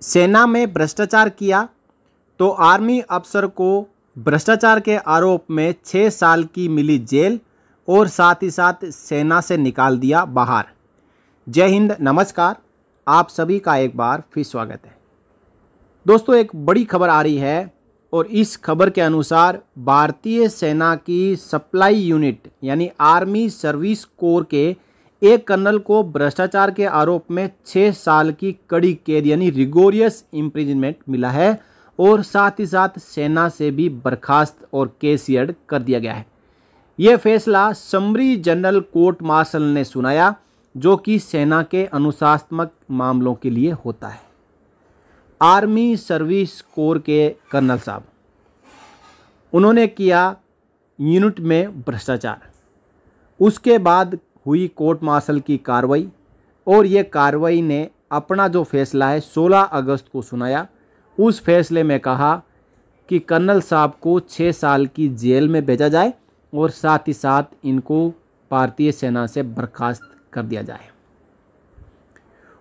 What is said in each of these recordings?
सेना में भ्रष्टाचार किया तो आर्मी अफसर को भ्रष्टाचार के आरोप में 6 साल की मिली जेल और साथ ही साथ सेना से निकाल दिया बाहर। जय हिंद, नमस्कार, आप सभी का एक बार फिर स्वागत है। दोस्तों, एक बड़ी खबर आ रही है और इस खबर के अनुसार भारतीय सेना की सप्लाई यूनिट यानी आर्मी सर्विस कोर के एक कर्नल को भ्रष्टाचार के आरोप में 6 साल की कड़ी कैद यानी रिगोरियस इम्प्रिजनमेंट मिला है और साथ ही साथ सेना से भी बर्खास्त और कैशियर्ड कर दिया गया है। यह फैसला समरी जनरल कोर्ट मार्शल ने सुनाया, जो कि सेना के अनुशासनात्मक मामलों के लिए होता है। आर्मी सर्विस कोर के कर्नल साहब, उन्होंने किया यूनिट में भ्रष्टाचार। उसके बाद हुई कोर्ट मार्शल की कार्रवाई और ये कार्रवाई ने अपना जो फैसला है 16 अगस्त को सुनाया। उस फैसले में कहा कि कर्नल साहब को 6 साल की जेल में भेजा जाए और साथ ही साथ इनको भारतीय सेना से बर्खास्त कर दिया जाए।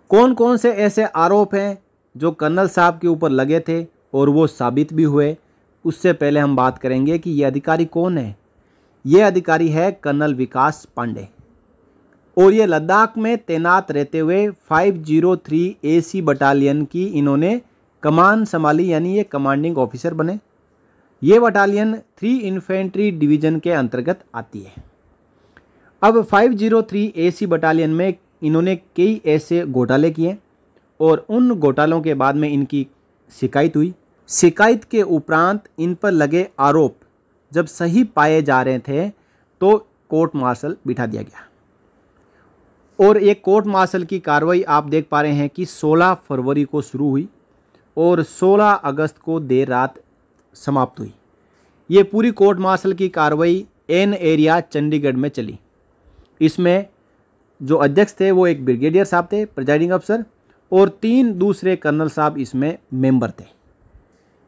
कौन कौन से ऐसे आरोप हैं जो कर्नल साहब के ऊपर लगे थे और वो साबित भी हुए, उससे पहले हम बात करेंगे कि ये अधिकारी कौन है। ये अधिकारी है कर्नल विकास पांडे और ये लद्दाख में तैनात रहते हुए 503 AC बटालियन की इन्होंने कमान संभाली, यानी ये कमांडिंग ऑफिसर बने। ये बटालियन 3 इन्फेंट्री डिवीज़न के अंतर्गत आती है। अब 503 AC बटालियन में इन्होंने कई ऐसे घोटाले किए और उन घोटालों के बाद में इनकी शिकायत हुई। शिकायत के उपरांत इन पर लगे आरोप जब सही पाए जा रहे थे तो कोर्ट मार्शल बिठा दिया गया और एक कोर्ट मार्शल की कार्रवाई आप देख पा रहे हैं कि 16 फरवरी को शुरू हुई और 16 अगस्त को देर रात समाप्त हुई। ये पूरी कोर्ट मार्शल की कार्रवाई एन एरिया चंडीगढ़ में चली। इसमें जो अध्यक्ष थे वो एक ब्रिगेडियर साहब थे, प्रिजाइडिंग अफसर, और 3 दूसरे कर्नल साहब इसमें मेंबर थे।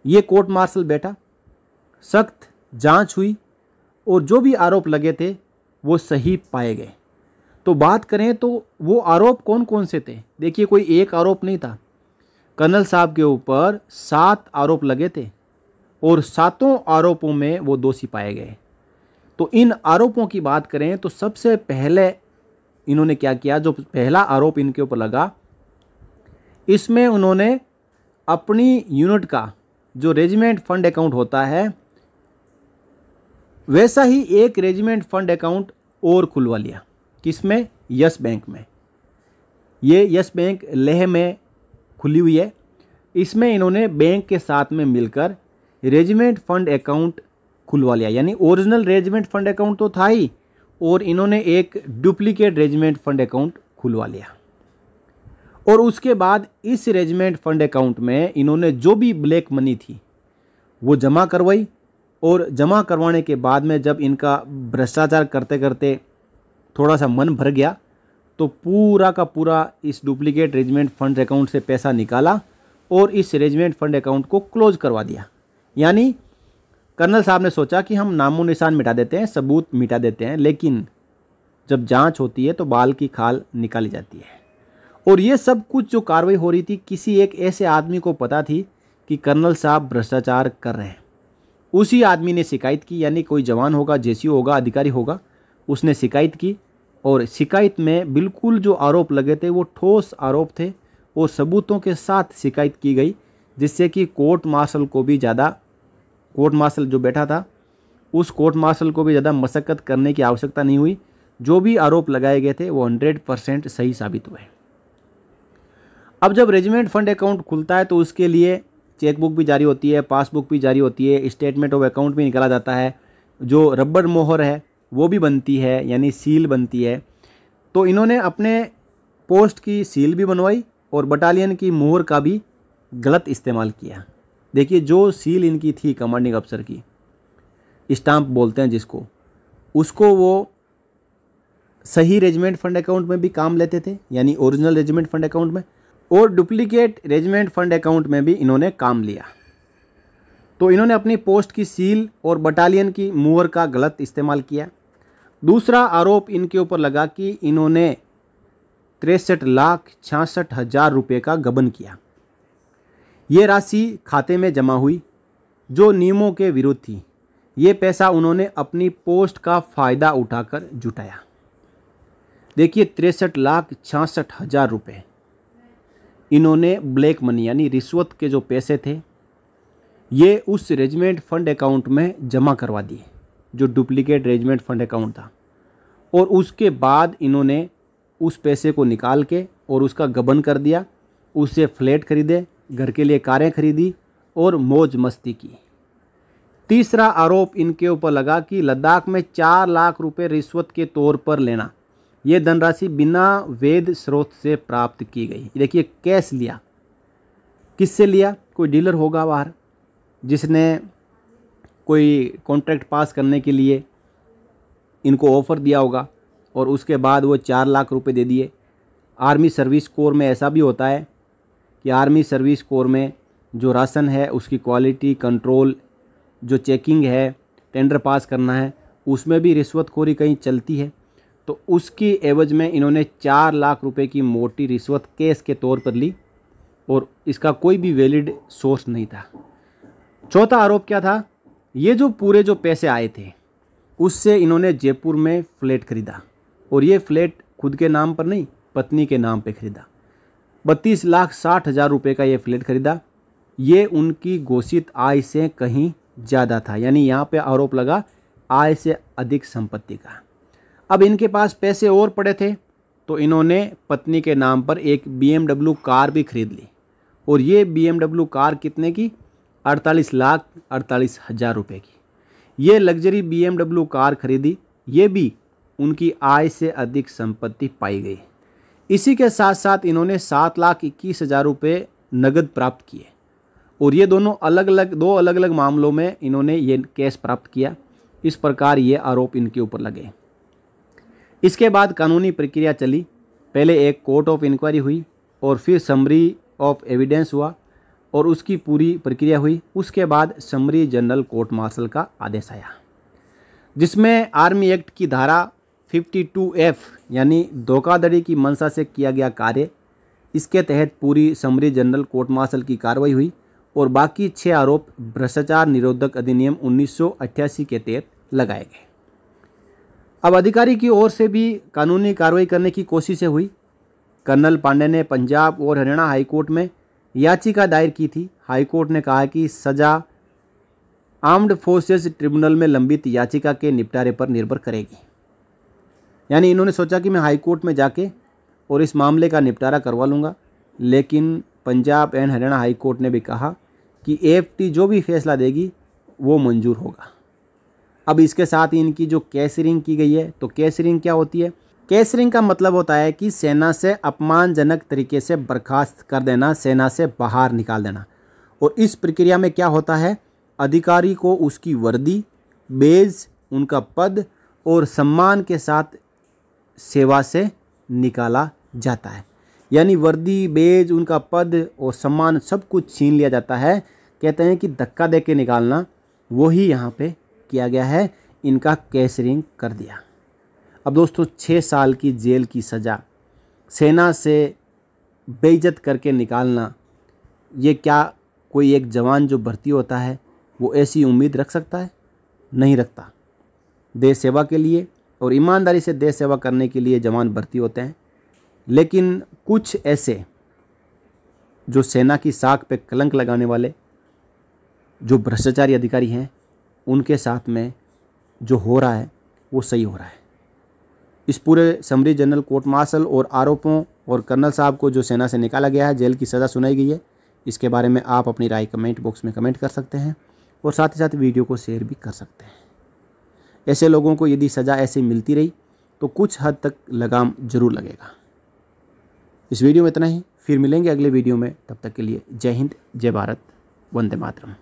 ये कोर्ट मार्शल बैठा, सख्त जांच हुई और जो भी आरोप लगे थे वो सही पाए गए। तो बात करें तो वो आरोप कौन कौन से थे। देखिए, कोई एक आरोप नहीं था। कर्नल साहब के ऊपर 7 आरोप लगे थे और 7 आरोपों में वो दोषी पाए गए। तो इन आरोपों की बात करें तो सबसे पहले इन्होंने क्या किया, जो पहला आरोप इनके ऊपर लगा, इसमें उन्होंने अपनी यूनिट का जो रेजिमेंट फंड अकाउंट होता है वैसा ही एक रेजिमेंट फंड अकाउंट और खुलवा लिया। किसमें? यस बैंक में। ये यस बैंक लेह में खुली हुई है। इसमें इन्होंने बैंक के साथ में मिलकर रेजिमेंट फंड अकाउंट खुलवा लिया, यानी ओरिजिनल रेजिमेंट फंड अकाउंट तो था ही और इन्होंने एक डुप्लीकेट रेजिमेंट फंड अकाउंट खुलवा लिया। और उसके बाद इस रेजिमेंट फंड अकाउंट में इन्होंने जो भी ब्लैक मनी थी वो जमा करवाई और जमा करवाने के बाद में जब इनका भ्रष्टाचार करते करते थोड़ा सा मन भर गया तो पूरा का पूरा इस डुप्लीकेट रेजिमेंट फंड अकाउंट से पैसा निकाला और इस रेजिमेंट फंड अकाउंट को क्लोज करवा दिया। यानी कर्नल साहब ने सोचा कि हम नामो निशान मिटा देते हैं, सबूत मिटा देते हैं, लेकिन जब जांच होती है तो बाल की खाल निकाली जाती है। और ये सब कुछ जो कार्रवाई हो रही थी, किसी एक ऐसे आदमी को पता थी कि कर्नल साहब भ्रष्टाचार कर रहे हैं। उसी आदमी ने शिकायत की, यानी कोई जवान होगा, जेसीओ होगा, अधिकारी होगा, उसने शिकायत की और शिकायत में बिल्कुल जो आरोप लगे थे वो ठोस आरोप थे और सबूतों के साथ शिकायत की गई, जिससे कि कोर्ट मार्शल जो बैठा था उस कोर्ट मार्शल को भी ज़्यादा मशक्क़त करने की आवश्यकता नहीं हुई। जो भी आरोप लगाए गए थे वो 100% सही साबित हुए। अब जब रेजिमेंट फंड अकाउंट खुलता है तो उसके लिए चेकबुक भी जारी होती है, पासबुक भी जारी होती है, स्टेटमेंट ऑफ अकाउंट भी निकाला जाता है, जो रबर मोहर है वो भी बनती है, यानी सील बनती है। तो इन्होंने अपने पोस्ट की सील भी बनवाई और बटालियन की मोहर का भी गलत इस्तेमाल किया। देखिए, जो सील इनकी थी कमांडिंग अफसर की, स्टाम्प बोलते हैं जिसको, उसको वो सही रेजिमेंट फंड अकाउंट में भी काम लेते थे, यानी ओरिजिनल रेजिमेंट फंड अकाउंट में, और डुप्लीकेट रेजिमेंट फंड अकाउंट में भी इन्होंने काम लिया। तो इन्होंने अपनी पोस्ट की सील और बटालियन की मुहर का गलत इस्तेमाल किया। दूसरा आरोप इनके ऊपर लगा कि इन्होंने 63,66,000 रुपये का गबन किया। ये राशि खाते में जमा हुई जो नियमों के विरुद्ध थी। ये पैसा उन्होंने अपनी पोस्ट का फ़ायदा उठाकर जुटाया। देखिए 63,66,000 रुपये इन्होंने ब्लैक मनी यानी रिश्वत के जो पैसे थे ये उस रेजिमेंट फंड अकाउंट में जमा करवा दिए, जो डुप्लीकेट रेजिमेंट फंड अकाउंट था। और उसके बाद इन्होंने उस पैसे को निकाल के और उसका गबन कर दिया, उससे फ्लैट खरीदे, घर के लिए कारें खरीदी और मौज मस्ती की। तीसरा आरोप इनके ऊपर लगा कि लद्दाख में 4 लाख रुपए रिश्वत के तौर पर लेना। ये धनराशि बिना वैध स्रोत से प्राप्त की गई। देखिए कैश लिया, किससे लिया? कोई डीलर होगा बाहर जिसने कोई कॉन्ट्रैक्ट पास करने के लिए इनको ऑफ़र दिया होगा और उसके बाद वो 4 लाख रुपए दे दिए। आर्मी सर्विस कोर में ऐसा भी होता है कि आर्मी सर्विस कोर में जो राशन है उसकी क्वालिटी कंट्रोल, जो चेकिंग है, टेंडर पास करना है, उसमें भी रिश्वतखोरी कहीं चलती है। तो उसकी एवज में इन्होंने 4 लाख रुपए की मोटी रिश्वत केस के तौर पर ली और इसका कोई भी वैलिड सोर्स नहीं था। चौथा आरोप क्या था? ये जो पूरे जो पैसे आए थे उससे इन्होंने जयपुर में फ्लैट खरीदा और ये फ्लैट खुद के नाम पर नहीं, पत्नी के नाम पे खरीदा। 32,60,000 रुपये का ये फ्लैट खरीदा। ये उनकी घोषित आय से कहीं ज़्यादा था, यानी यहाँ पे आरोप लगा आय से अधिक संपत्ति का। अब इनके पास पैसे और पड़े थे तो इन्होंने पत्नी के नाम पर एक BMW कार भी खरीद ली और ये BMW कार कितने की? 48,48,000 रुपये की। ये लग्जरी BMW कार खरीदी, ये भी उनकी आय से अधिक संपत्ति पाई गई। इसी के साथ साथ इन्होंने 7,21,000 रुपये नगद प्राप्त किए और ये दो अलग अलग मामलों में इन्होंने ये कैश प्राप्त किया। इस प्रकार ये आरोप इनके ऊपर लगे। इसके बाद कानूनी प्रक्रिया चली। पहले एक कोर्ट ऑफ इंक्वायरी हुई और फिर समरी ऑफ एविडेंस हुआ और उसकी पूरी प्रक्रिया हुई। उसके बाद समरी जनरल कोर्ट मार्शल का आदेश आया जिसमें आर्मी एक्ट की धारा 52F यानी धोखाधड़ी की मंशा से किया गया कार्य, इसके तहत पूरी समरी जनरल कोर्ट मार्शल की कार्रवाई हुई और बाकी 6 आरोप भ्रष्टाचार निरोधक अधिनियम 1988 के तहत लगाए गए। अब अधिकारी की ओर से भी कानूनी कार्रवाई करने की कोशिशें हुई। कर्नल पांडे ने पंजाब और हरियाणा हाईकोर्ट में याचिका दायर की थी। हाईकोर्ट ने कहा कि सजा आर्म्ड फोर्सेस ट्रिब्यूनल में लंबित याचिका के निपटारे पर निर्भर करेगी। यानी इन्होंने सोचा कि मैं हाईकोर्ट में जाके और इस मामले का निपटारा करवा लूँगा, लेकिन पंजाब एंड हरियाणा हाईकोर्ट ने भी कहा कि AFT जो भी फैसला देगी वो मंजूर होगा। अब इसके साथ ही इनकी जो कैसरिंग की गई है, तो कैसरिंग क्या होती है? कैसरिंग का मतलब होता है कि सेना से अपमानजनक तरीके से बर्खास्त कर देना, सेना से बाहर निकाल देना। और इस प्रक्रिया में क्या होता है? अधिकारी को उसकी वर्दी, बेज, उनका पद और सम्मान के साथ सेवा से निकाला जाता है। यानी वर्दी, बेज, उनका पद और सम्मान सब कुछ छीन लिया जाता है। कहते हैं कि धक्का दे के निकालना, वही यहाँ पे किया गया है। इनका कैसरिंग कर दिया। अब दोस्तों 6 साल की जेल की सज़ा, सेना से बेइज्जत करके निकालना, ये क्या कोई एक जवान जो भर्ती होता है वो ऐसी उम्मीद रख सकता है? नहीं रखता। देश सेवा के लिए और ईमानदारी से देश सेवा करने के लिए जवान भर्ती होते हैं, लेकिन कुछ ऐसे जो सेना की साख पे कलंक लगाने वाले जो भ्रष्टाचारी अधिकारी हैं, उनके साथ में जो हो रहा है वो सही हो रहा है। इस पूरे समरी जनरल कोर्ट मार्शल और आरोपों और कर्नल साहब को जो सेना से निकाला गया है, जेल की सज़ा सुनाई गई है, इसके बारे में आप अपनी राय कमेंट बॉक्स में कमेंट कर सकते हैं और साथ ही साथ वीडियो को शेयर भी कर सकते हैं। ऐसे लोगों को यदि सज़ा ऐसे मिलती रही तो कुछ हद तक लगाम जरूर लगेगा। इस वीडियो में इतना ही, फिर मिलेंगे अगले वीडियो में। तब तक के लिए जय हिंद, जय भारत, वंदे मातरम।